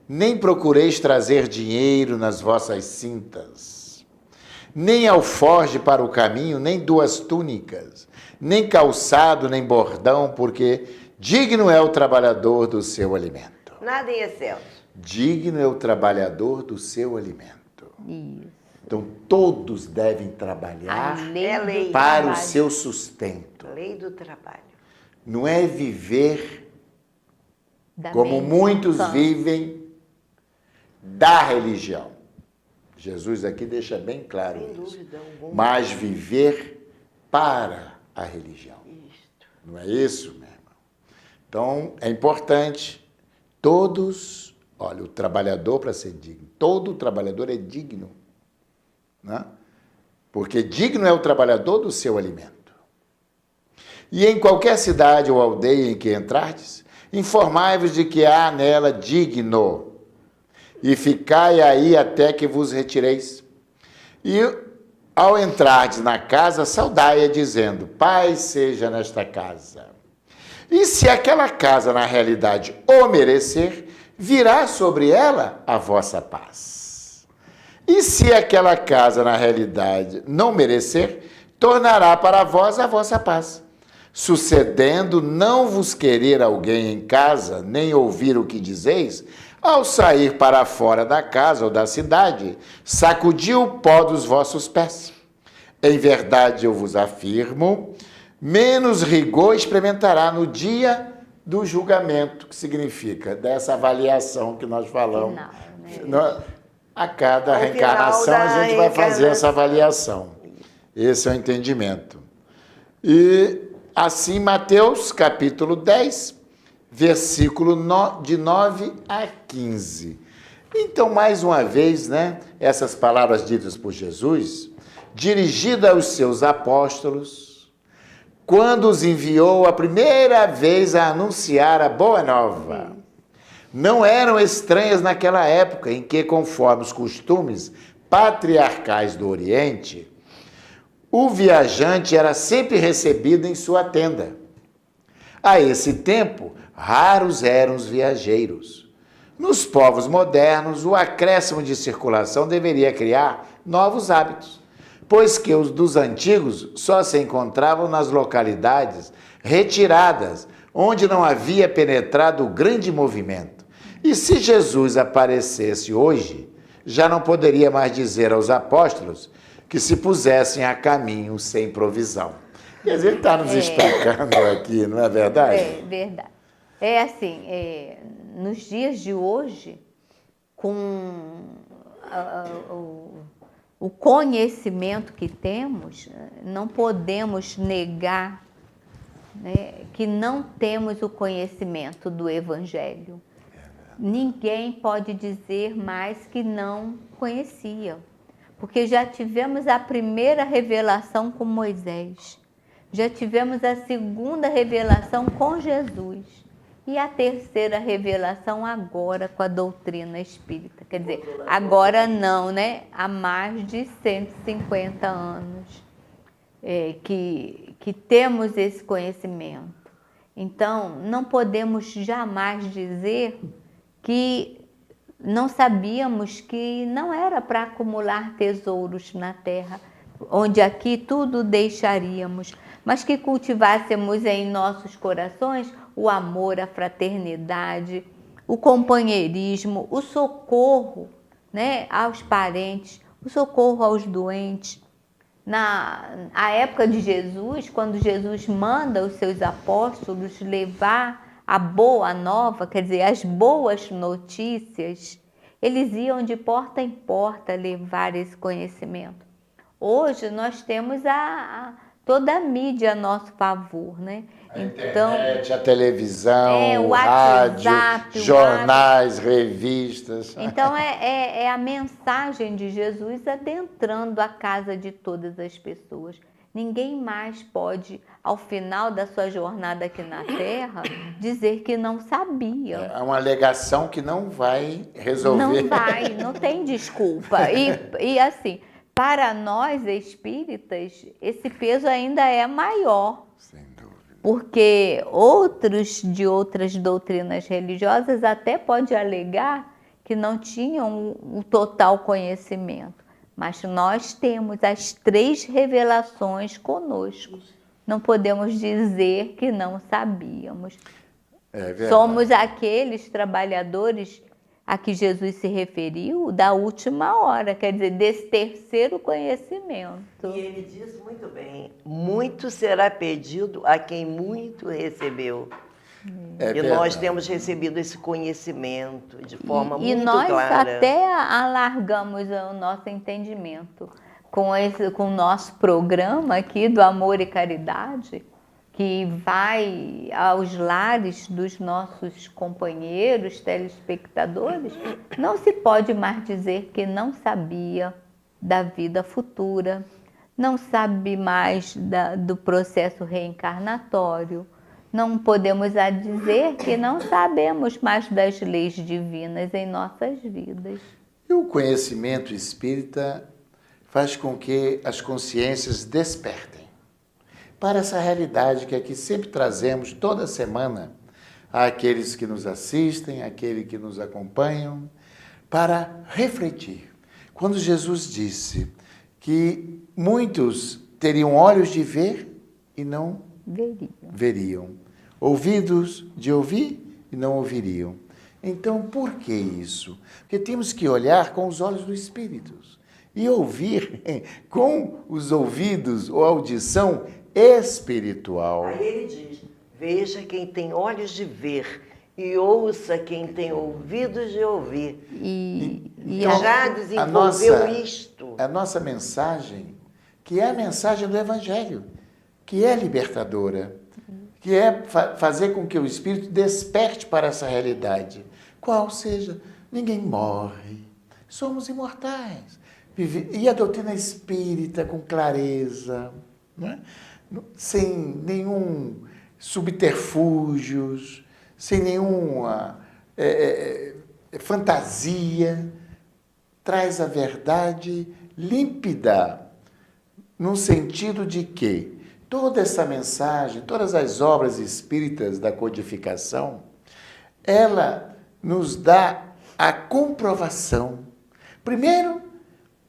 nem procureis trazer dinheiro nas vossas cintas, nem alforje para o caminho, nem 2 túnicas, nem calçado, nem bordão, porque digno é o trabalhador do seu alimento. Nada em excesso. Digno é o trabalhador do seu alimento. Isso. Então, todos devem trabalhar lei para do o seu sustento. Lei do trabalho. Não é viver Da como mente muitos sã. vivem da religião. Jesus aqui deixa bem claro Sem isso. dúvida alguma. Mas viver para a religião. Não é isso, meu irmão? Então, é importante todos... Olha, o trabalhador, para ser digno, todo trabalhador é digno. Né? Porque digno é o trabalhador do seu alimento. E em qualquer cidade ou aldeia em que entrardes, informai-vos de que há nela digno, e ficai aí até que vos retireis. E ao entrardes na casa, saudai-a, dizendo, paz seja nesta casa. E se aquela casa, na realidade, o merecer, virá sobre ela a vossa paz. E se aquela casa, na realidade, não merecer, tornará para vós a vossa paz. Sucedendo não vos querer alguém em casa, nem ouvir o que dizeis, ao sair para fora da casa ou da cidade, sacudi o pó dos vossos pés. Em verdade eu vos afirmo, menos rigor experimentará no dia do julgamento, que significa dessa avaliação que nós falamos. Final, né? A cada Ao reencarnação final da a gente vai fazer essa reencarnação. avaliação. Esse é o entendimento. E assim, Mateus capítulo 10, versículo de 9 a 15. Então, mais uma vez, né, essas palavras ditas por Jesus, dirigida aos seus apóstolos, quando os enviou a primeira vez a anunciar a boa nova. Não eram estranhas naquela época em que, conforme os costumes patriarcais do Oriente, o viajante era sempre recebido em sua tenda. A esse tempo, raros eram os viajeiros. Nos povos modernos, o acréscimo de circulação deveria criar novos hábitos, pois que os dos antigos só se encontravam nas localidades retiradas, onde não havia penetrado o grande movimento. E se Jesus aparecesse hoje, já não poderia mais dizer aos apóstolos que se pusessem a caminho sem provisão. Quer dizer, ele está nos explicando aqui, não é verdade? É verdade. É assim, nos dias de hoje, com o conhecimento que temos, não podemos negar, né, que não temos o conhecimento do Evangelho. Ninguém pode dizer mais que não conhecia, porque já tivemos a primeira revelação com Moisés, já tivemos a segunda revelação com Jesus e a terceira revelação agora com a doutrina espírita. Quer dizer, agora não, né? Há mais de 150 anos que temos esse conhecimento. Então, não podemos jamais dizer que não sabíamos que não era para acumular tesouros na terra, onde aqui tudo deixaríamos, mas que cultivássemos em nossos corações o amor, a fraternidade, o companheirismo, o socorro, né, aos parentes, o socorro aos doentes. Na época de Jesus, quando Jesus manda os seus apóstolos levar a boa nova, quer dizer, as boas notícias, eles iam de porta em porta levar esse conhecimento. Hoje nós temos toda a mídia a nosso favor, né? A internet, a televisão, o rádio, WhatsApp, jornais, revistas. Então é a mensagem de Jesus adentrando a casa de todas as pessoas. Ninguém mais pode, ao final da sua jornada aqui na Terra, dizer que não sabia. É uma alegação que não vai resolver. Não vai, não tem desculpa. E assim, para nós espíritas, esse peso ainda é maior. Sem dúvida. Porque outros de outras doutrinas religiosas até podem alegar que não tinham o total conhecimento. Mas nós temos as 3 revelações conosco. Não podemos dizer que não sabíamos. É verdade. Somos aqueles trabalhadores a que Jesus se referiu da última hora, quer dizer, desse terceiro conhecimento. E ele diz muito bem, muito será pedido a quem muito recebeu. É e verdade. nós temos recebido esse conhecimento de forma muito nós clara. até alargamos o nosso entendimento com o nosso programa aqui do Amor e Caridade, que vai aos lares dos nossos companheiros, telespectadores. Não se pode mais dizer que não sabia da vida futura, não sabe mais do processo reencarnatório. Não podemos dizer que não sabemos mais das leis divinas em nossas vidas. E o conhecimento espírita faz com que as consciências despertem para essa realidade que aqui sempre trazemos toda semana àqueles que nos assistem, àqueles que nos acompanham, para refletir. Quando Jesus disse que muitos teriam olhos de ver e não veriam, ouvidos de ouvir e não ouviriam. Então, por que isso? Porque temos que olhar com os olhos do Espírito e ouvir com os ouvidos ou audição espiritual. Aí ele diz, veja quem tem olhos de ver e ouça quem tem ouvidos de ouvir. Então, já desenvolveu isto. A nossa mensagem, que é a mensagem do Evangelho, que é libertadora, que é fazer com que o Espírito desperte para essa realidade. Qual seja, ninguém morre, somos imortais. E a doutrina espírita com clareza, né? Sem nenhum subterfúgios, sem nenhuma fantasia, traz a verdade límpida, no sentido de que toda essa mensagem, todas as obras espíritas da codificação, ela nos dá a comprovação. Primeiro,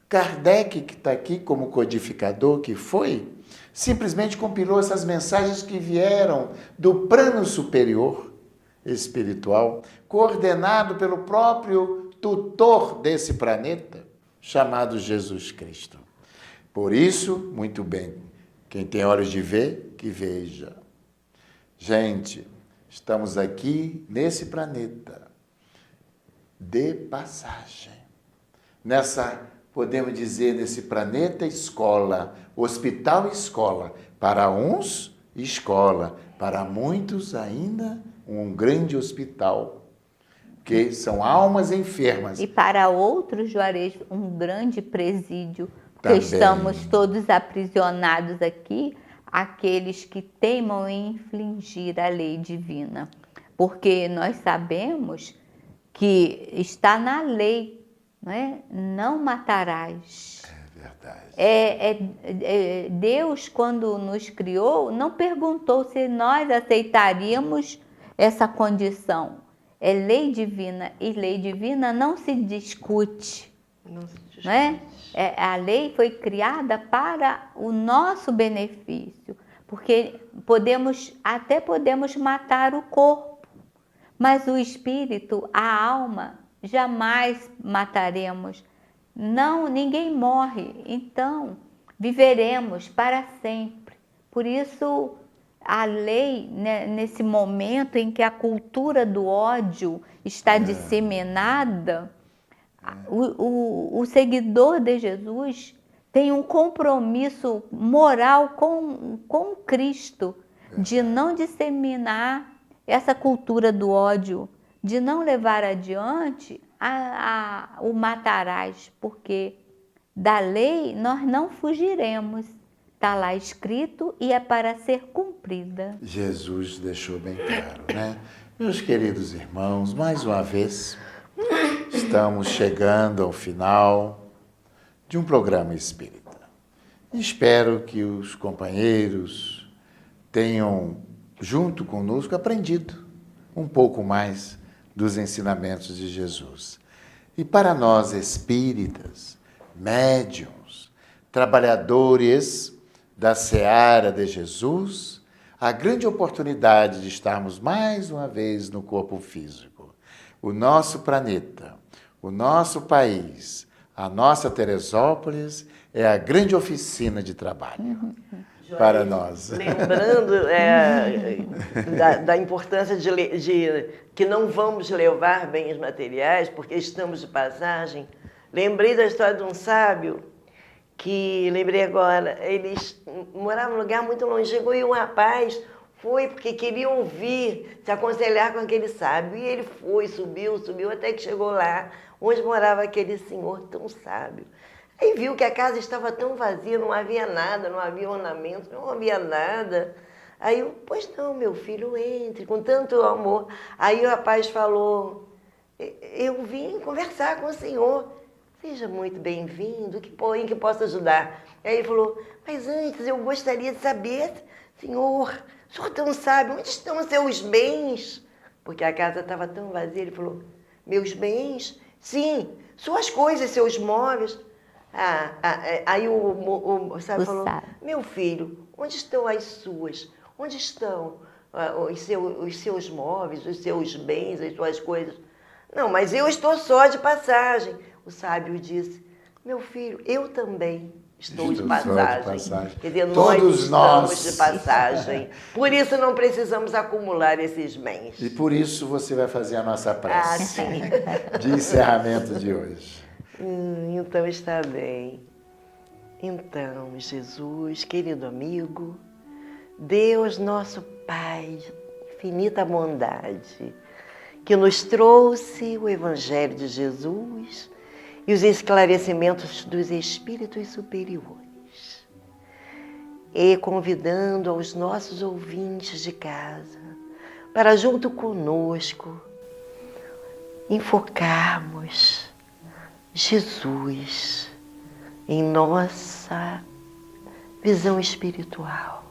Kardec, que está aqui como codificador, que foi, simplesmente compilou essas mensagens que vieram do plano superior espiritual, coordenado pelo próprio tutor desse planeta, chamado Jesus Cristo. Por isso, muito bem, quem tem olhos de ver, que veja. Gente, estamos aqui nesse planeta de passagem. Podemos dizer, nesse planeta escola, hospital escola. Para uns, escola. Para muitos ainda, um grande hospital. Que são almas enfermas. E para outros, Juarez, um grande presídio. Também. Que estamos todos aprisionados aqui, aqueles que teimam em infligir a lei divina. Porque nós sabemos que está na lei, não é? Não matarás. É verdade. Deus, quando nos criou, não perguntou se nós aceitaríamos essa condição. é lei divina, e lei divina não se discute. Não se discute. Não é? A lei foi criada para o nosso benefício, porque até podemos matar o corpo, mas o espírito, a alma, jamais mataremos. Não, ninguém morre, então viveremos para sempre. Por isso, a lei, né, nesse momento em que a cultura do ódio está disseminada, o seguidor de Jesus tem um compromisso moral com Cristo, de não disseminar essa cultura do ódio, de não levar adiante o matarás, porque da lei nós não fugiremos. Está lá escrito e é para ser cumprida. Jesus deixou bem claro, né? Meus queridos irmãos, mais uma vez, estamos chegando ao final de um programa espírita. Espero que os companheiros tenham, junto conosco, aprendido um pouco mais dos ensinamentos de Jesus. E para nós espíritas, médiuns, trabalhadores da seara de Jesus, a grande oportunidade de estarmos mais uma vez no corpo físico. O nosso planeta, o nosso país, a nossa Teresópolis é a grande oficina de trabalho para nós. Lembrando da importância de que não vamos levar bens materiais porque estamos de passagem, lembrei da história de um sábio que, lembrei agora, eles moravam num lugar muito longe, chegou e um rapaz foi porque queria ouvir, se aconselhar com aquele sábio, e ele foi, subiu, até que chegou lá, onde morava aquele senhor tão sábio. Aí viu que a casa estava tão vazia, não havia nada, não havia ornamento, não havia nada. Aí, pois não, meu filho, entre, com tanto amor. Aí o rapaz falou, eu vim conversar com o senhor, seja muito bem-vindo, em que posso ajudar? Aí ele falou, mas antes eu gostaria de saber, senhor, o senhor tão sabe, onde estão os seus bens? Porque a casa estava tão vazia, ele falou, meus bens? Sim, suas coisas, seus móveis. Aí o sábio falou, meu filho, onde estão as suas? Onde estão os seus móveis, os seus bens, as suas coisas? Não, mas eu estou só de passagem. O sábio disse, meu filho, eu também estou de passagem. Quer dizer, Todos nós nós estamos de passagem. Por isso não precisamos acumular esses bens. E por isso você vai fazer a nossa prece Sim. de encerramento de hoje. Então está bem. Então, Jesus, querido amigo, Deus nosso Pai, infinita bondade, que nos trouxe o Evangelho de Jesus e os esclarecimentos dos espíritos superiores, e convidando aos nossos ouvintes de casa para, junto conosco, enfocarmos Jesus em nossa visão espiritual.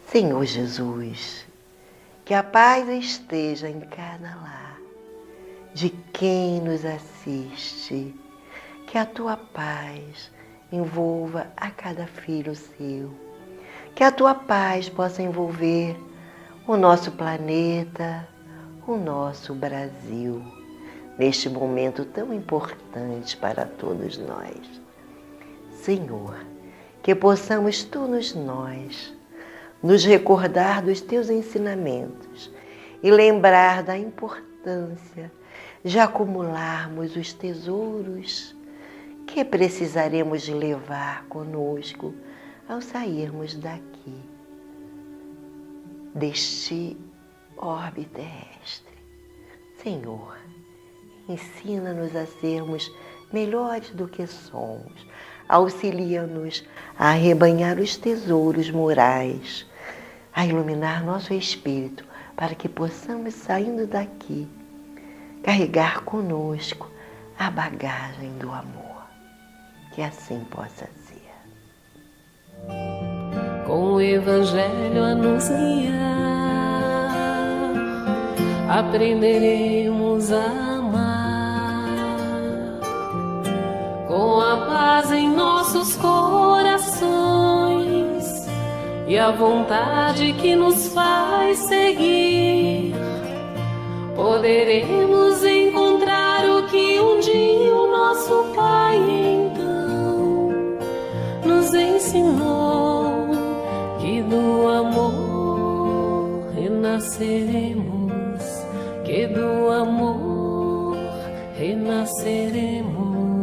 Senhor Jesus, que a paz esteja em cada lar de quem nos assiste, que a tua paz envolva a cada filho seu, que a tua paz possa envolver o nosso planeta, o nosso Brasil, neste momento tão importante para todos nós. Senhor, que possamos todos nós nos recordar dos teus ensinamentos e lembrar da importância de acumularmos os tesouros que precisaremos de levar conosco ao sairmos daqui, deste orbe terrestre. Senhor, ensina-nos a sermos melhores do que somos, auxilia-nos a arrebanhar os tesouros morais, a iluminar nosso espírito, para que possamos, saindo daqui, carregar conosco a bagagem do amor. Que assim possa ser. Com o Evangelho anunciar aprenderemos a amar. Com a paz em nossos corações e a vontade que nos faz seguir, poderemos encontrar o que um dia o nosso Pai então nos ensinou, que do amor renasceremos, que do amor renasceremos.